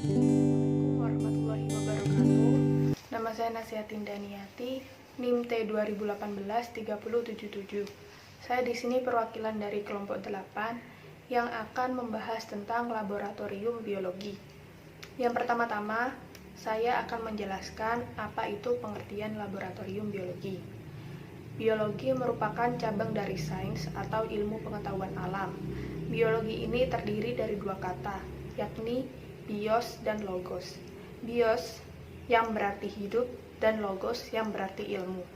Assalamualaikum warahmatullahi wabarakatuh. Nama saya Nasihatin Daniati, NIM T2018-3077. Saya di sini perwakilan dari kelompok 8 yang akan membahas tentang laboratorium biologi. Yang pertama-tama, saya akan menjelaskan apa itu pengertian laboratorium biologi. Biologi merupakan cabang dari sains atau ilmu pengetahuan alam. Biologi ini terdiri dari dua kata, yakni bios dan logos. Bios yang berarti hidup dan logos yang berarti ilmu.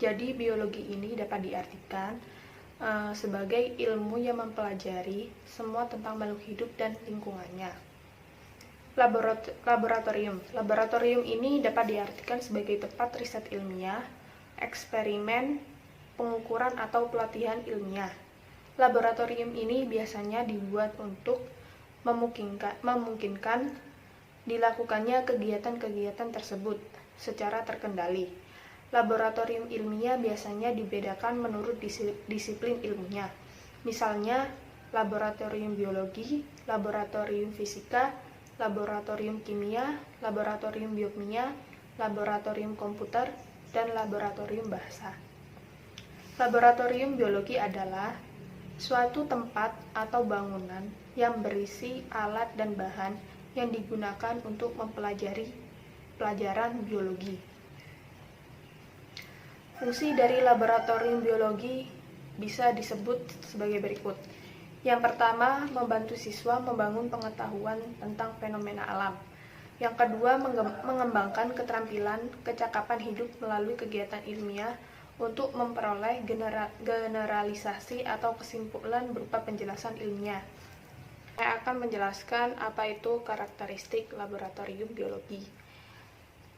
Jadi biologi ini dapat diartikan sebagai ilmu yang mempelajari semua tentang makhluk hidup dan lingkungannya. Laboratorium ini dapat diartikan sebagai tempat riset ilmiah, eksperimen, pengukuran atau pelatihan ilmiah. Laboratorium ini biasanya dibuat untuk memungkinkan dilakukannya kegiatan-kegiatan tersebut secara terkendali. Laboratorium ilmiah biasanya dibedakan menurut disiplin ilmunya. Misalnya, laboratorium biologi, laboratorium fisika, laboratorium kimia, laboratorium biokimia, laboratorium komputer, dan laboratorium bahasa. Laboratorium biologi adalah suatu tempat atau bangunan yang berisi alat dan bahan yang digunakan untuk mempelajari pelajaran biologi. Fungsi dari laboratorium biologi bisa disebut sebagai berikut. Yang pertama, membantu siswa membangun pengetahuan tentang fenomena alam. Yang kedua, mengembangkan keterampilan kecakapan hidup melalui kegiatan ilmiah untuk memperoleh generalisasi atau kesimpulan berupa penjelasan ilmiah. Saya akan menjelaskan apa itu karakteristik laboratorium biologi.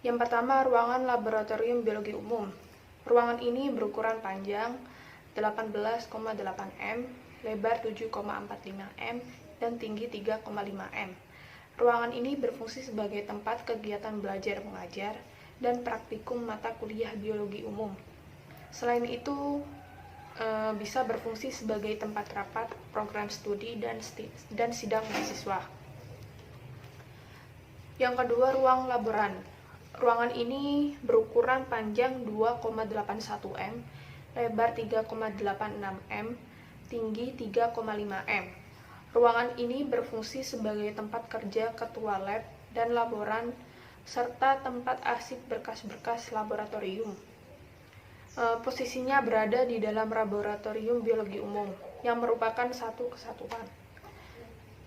Yang pertama, ruangan laboratorium biologi umum. Ruangan ini berukuran panjang 18,8 m, lebar 7,45 m, dan tinggi 3,5 m. Ruangan ini berfungsi sebagai tempat kegiatan belajar mengajar dan praktikum mata kuliah biologi umum. Selain itu, bisa berfungsi sebagai tempat rapat, program studi, dan sidang mahasiswa. Yang kedua, ruang laboran. Ruangan ini berukuran panjang 2,81 m, lebar 3,86 m, tinggi 3,5 m. Ruangan ini berfungsi sebagai tempat kerja ketua lab dan laboran, serta tempat arsip berkas-berkas laboratorium. Posisinya berada di dalam laboratorium biologi umum, yang merupakan satu kesatuan.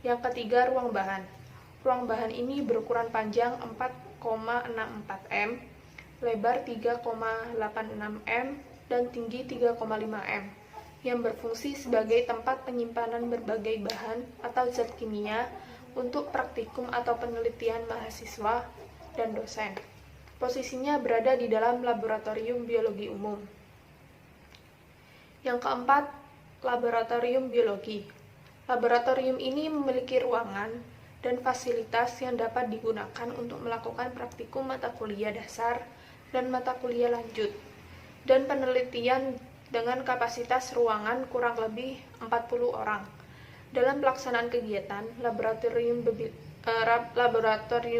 Yang ketiga, ruang bahan. Ruang bahan ini berukuran panjang 4,64 m, lebar 3,86 m, dan tinggi 3,5 m, yang berfungsi sebagai tempat penyimpanan berbagai bahan atau zat kimia untuk praktikum atau penelitian mahasiswa dan dosen. Posisinya berada di dalam laboratorium biologi umum. Yang keempat, laboratorium biologi. Laboratorium ini memiliki ruangan dan fasilitas yang dapat digunakan untuk melakukan praktikum mata kuliah dasar dan mata kuliah lanjut, dan penelitian dengan kapasitas ruangan kurang lebih 40 orang. Dalam pelaksanaan kegiatan, laboratorium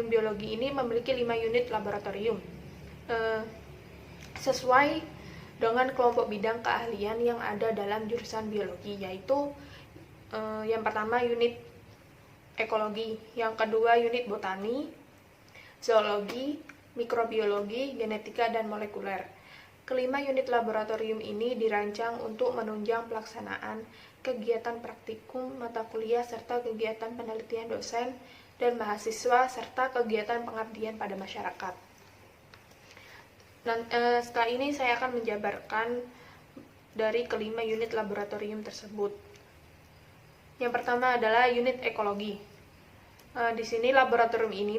biologi ini memiliki 5 unit laboratorium sesuai dengan kelompok bidang keahlian yang ada dalam jurusan biologi, yaitu yang pertama unit ekologi, yang kedua unit botani, zoologi, mikrobiologi, genetika, dan molekuler. Kelima unit laboratorium ini dirancang untuk menunjang pelaksanaan kegiatan praktikum mata kuliah serta kegiatan penelitian dosen dan mahasiswa serta kegiatan pengabdian pada masyarakat. Setelah ini saya akan menjabarkan dari kelima unit laboratorium tersebut. Yang pertama adalah unit ekologi. Di sini laboratorium ini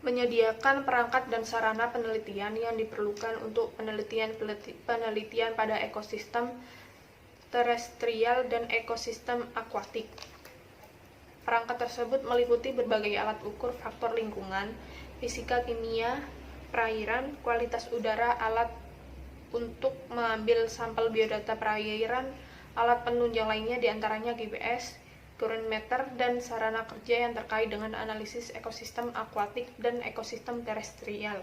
menyediakan perangkat dan sarana penelitian yang diperlukan untuk penelitian pada ekosistem terestrial dan ekosistem akuatik. Perangkat tersebut meliputi berbagai alat ukur faktor lingkungan, fisika kimia, perairan, kualitas udara, alat untuk mengambil sampel biodata perairan, Alat penunjang lainnya diantaranya GPS, current meter, dan sarana kerja yang terkait dengan analisis ekosistem akuatik dan ekosistem terestrial.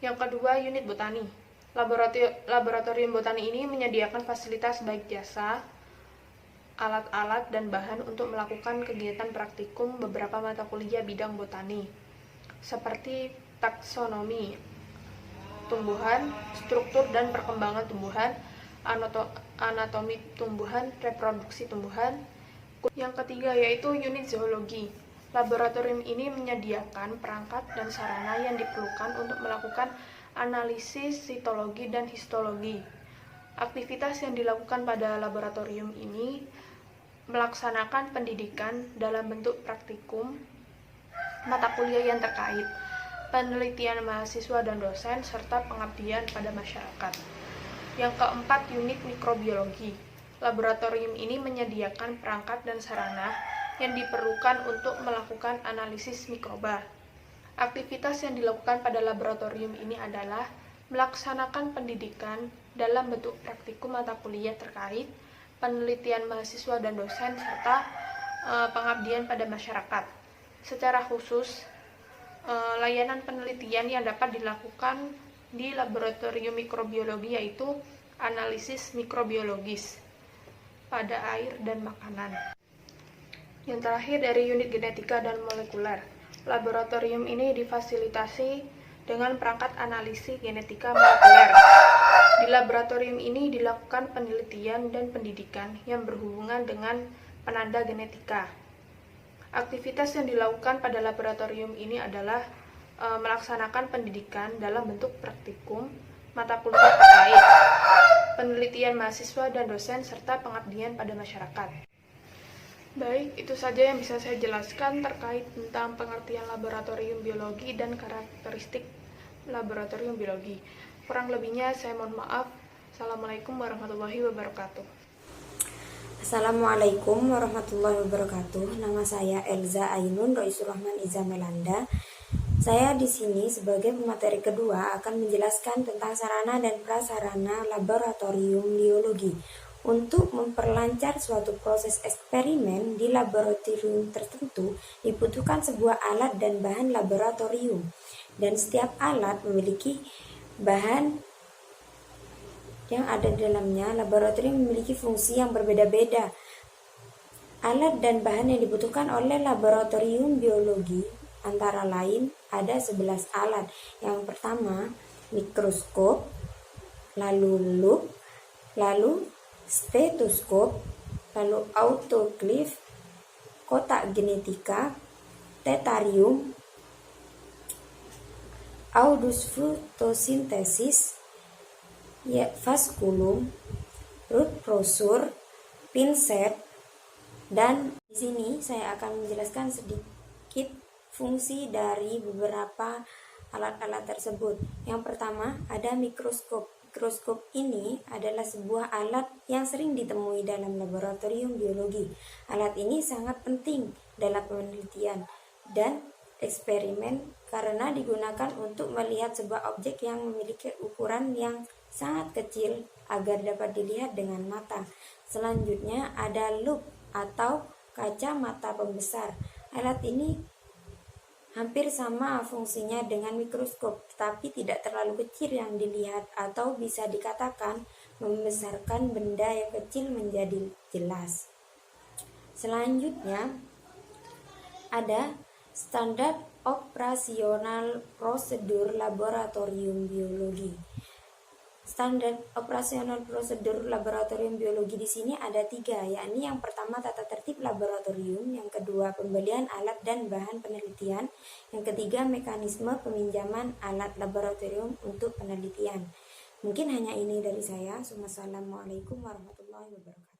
Yang kedua, unit botani. Laboratorium botani ini menyediakan fasilitas baik jasa, alat-alat, dan bahan untuk melakukan kegiatan praktikum beberapa mata kuliah bidang botani, seperti taksonomi tumbuhan, struktur dan perkembangan tumbuhan, anatomi tumbuhan, reproduksi tumbuhan. Yang ketiga yaitu unit zoologi. Laboratorium ini menyediakan perangkat dan sarana yang diperlukan untuk melakukan analisis sitologi dan histologi. Aktivitas yang dilakukan pada laboratorium ini melaksanakan pendidikan dalam bentuk praktikum, mata kuliah yang terkait, penelitian mahasiswa dan dosen, serta pengabdian pada masyarakat. Yang keempat, unit mikrobiologi. Laboratorium ini menyediakan perangkat dan sarana yang diperlukan untuk melakukan analisis mikroba. Aktivitas yang dilakukan pada laboratorium ini adalah melaksanakan pendidikan dalam bentuk praktikum mata kuliah terkait, penelitian mahasiswa dan dosen, serta pengabdian pada masyarakat. Secara khusus, layanan penelitian yang dapat dilakukan di laboratorium mikrobiologi yaitu analisis mikrobiologis pada air dan makanan. Yang terakhir dari unit genetika dan molekuler. Laboratorium ini difasilitasi dengan perangkat analisis genetika molekuler. Di laboratorium ini dilakukan penelitian dan pendidikan yang berhubungan dengan penanda genetika. Aktivitas yang dilakukan pada laboratorium ini adalah melaksanakan pendidikan dalam bentuk praktikum, mata kuliah terkait, penelitian mahasiswa dan dosen, serta pengabdian pada masyarakat. Baik, itu saja yang bisa saya jelaskan terkait tentang pengertian laboratorium biologi dan karakteristik laboratorium biologi. Kurang lebihnya saya mohon maaf. Assalamualaikum warahmatullahi wabarakatuh. Assalamualaikum warahmatullahi wabarakatuh. Nama saya Elza Ainun Roisur Rahman Iza Melanda. Saya di sini sebagai pemateri kedua akan menjelaskan tentang sarana dan prasarana laboratorium biologi. Untuk memperlancar suatu proses eksperimen di laboratorium tertentu, dibutuhkan sebuah alat dan bahan laboratorium. Dan setiap alat memiliki bahan yang ada di dalamnya. Laboratorium memiliki fungsi yang berbeda-beda. Alat dan bahan yang dibutuhkan oleh laboratorium biologi antara lain ada 11 alat. Yang pertama, mikroskop, lalu loop, lalu stetoskop, lalu autoclave, kotak genetika, tetarium, audus fotosintesis, vasculum, root brochure, pinset, dan di sini saya akan menjelaskan sedikit fungsi dari beberapa alat-alat tersebut. Yang pertama ada mikroskop. Mikroskop ini adalah sebuah alat yang sering ditemui dalam laboratorium biologi. Alat ini sangat penting dalam penelitian dan eksperimen karena digunakan untuk melihat sebuah objek yang memiliki ukuran yang sangat kecil agar dapat dilihat dengan mata. Selanjutnya ada loop atau kaca mata pembesar. Alat ini hampir sama fungsinya dengan mikroskop, tetapi tidak terlalu kecil yang dilihat atau bisa dikatakan membesarkan benda yang kecil menjadi jelas. Selanjutnya ada standar operasional prosedur laboratorium biologi. Standar operasional prosedur laboratorium biologi di sini ada 3, yakni yang pertama tata tertib laboratorium, yang kedua pembelian alat dan bahan penelitian, yang ketiga mekanisme peminjaman alat laboratorium untuk penelitian. Mungkin hanya ini dari saya. Wassalamualaikum warahmatullahi wabarakatuh.